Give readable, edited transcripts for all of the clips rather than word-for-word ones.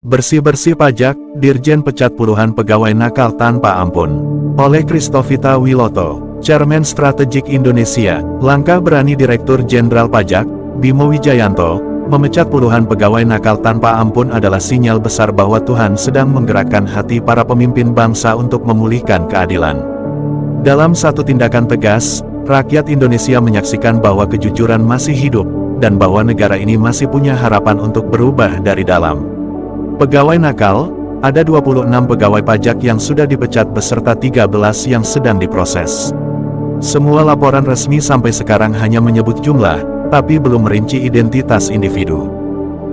Bersih-bersih pajak, Dirjen pecat puluhan pegawai nakal tanpa ampun. Oleh Christovita Wiloto, Chairman Strategik Indonesia, langkah berani Direktur Jenderal Pajak, Bimo Wijayanto, memecat puluhan pegawai nakal tanpa ampun adalah sinyal besar bahwa Tuhan sedang menggerakkan hati para pemimpin bangsa untuk memulihkan keadilan. Dalam satu tindakan tegas, rakyat Indonesia menyaksikan bahwa kejujuran masih hidup, dan bahwa negara ini masih punya harapan untuk berubah dari dalam. Pegawai nakal, ada 26 pegawai pajak yang sudah dipecat beserta 13 yang sedang diproses. Semua laporan resmi sampai sekarang hanya menyebut jumlah, tapi belum merinci identitas individu.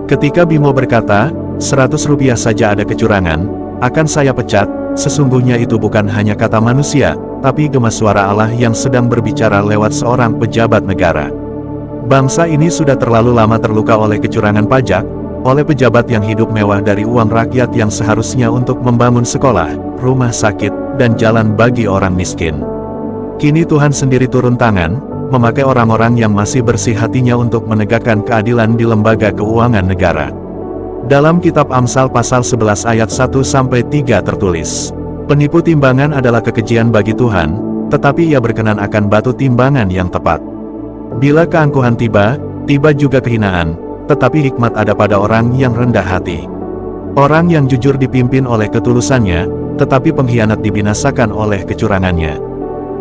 Ketika Bimo berkata, Rp100 saja ada kecurangan, akan saya pecat, sesungguhnya itu bukan hanya kata manusia, tapi gema suara Allah yang sedang berbicara lewat seorang pejabat negara. Bangsa ini sudah terlalu lama terluka oleh kecurangan pajak, oleh pejabat yang hidup mewah dari uang rakyat yang seharusnya untuk membangun sekolah, rumah sakit, dan jalan bagi orang miskin. Kini Tuhan sendiri turun tangan, memakai orang-orang yang masih bersih hatinya untuk menegakkan keadilan di lembaga keuangan negara. Dalam kitab Amsal pasal 11 ayat 1-3 tertulis, "Penipu timbangan adalah kekejian bagi Tuhan, tetapi Ia berkenan akan batu timbangan yang tepat. Bila keangkuhan tiba, tiba juga kehinaan, tetapi hikmat ada pada orang yang rendah hati. Orang yang jujur dipimpin oleh ketulusannya, tetapi pengkhianat dibinasakan oleh kecurangannya."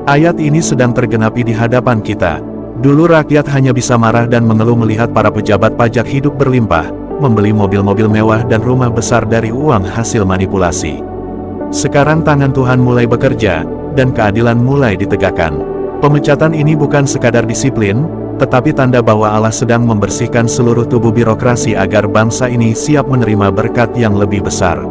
Ayat ini sedang tergenapi di hadapan kita. Dulu rakyat hanya bisa marah dan mengeluh melihat para pejabat pajak hidup berlimpah, membeli mobil-mobil mewah dan rumah besar dari uang hasil manipulasi. Sekarang tangan Tuhan mulai bekerja, dan keadilan mulai ditegakkan. Pemecatan ini bukan sekadar disiplin, tetapi tanda bahwa Allah sedang membersihkan seluruh tubuh birokrasi agar bangsa ini siap menerima berkat yang lebih besar.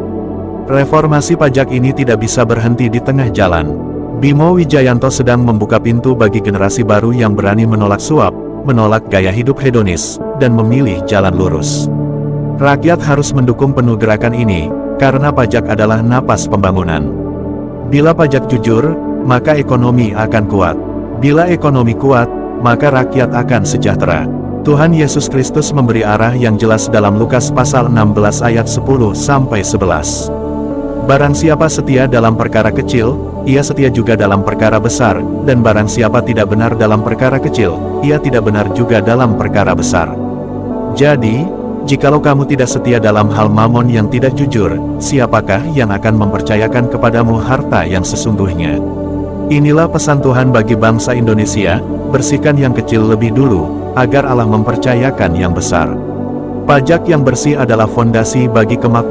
Reformasi pajak ini tidak bisa berhenti di tengah jalan. Bimo Wijayanto sedang membuka pintu bagi generasi baru yang berani menolak suap, menolak gaya hidup hedonis, dan memilih jalan lurus. Rakyat harus mendukung penuh gerakan ini, karena pajak adalah napas pembangunan. Bila pajak jujur, maka ekonomi akan kuat. Bila ekonomi kuat, maka rakyat akan sejahtera. Tuhan Yesus Kristus memberi arah yang jelas dalam Lukas pasal 16 ayat 10-11. Barang siapa setia dalam perkara kecil, ia setia juga dalam perkara besar, dan barang siapa tidak benar dalam perkara kecil, ia tidak benar juga dalam perkara besar. Jadi, jikalau kamu tidak setia dalam hal mamon yang tidak jujur, siapakah yang akan mempercayakan kepadamu harta yang sesungguhnya? Inilah pesan Tuhan bagi bangsa Indonesia, bersihkan yang kecil lebih dulu, agar Allah mempercayakan yang besar. Pajak yang bersih adalah fondasi bagi kemakmuran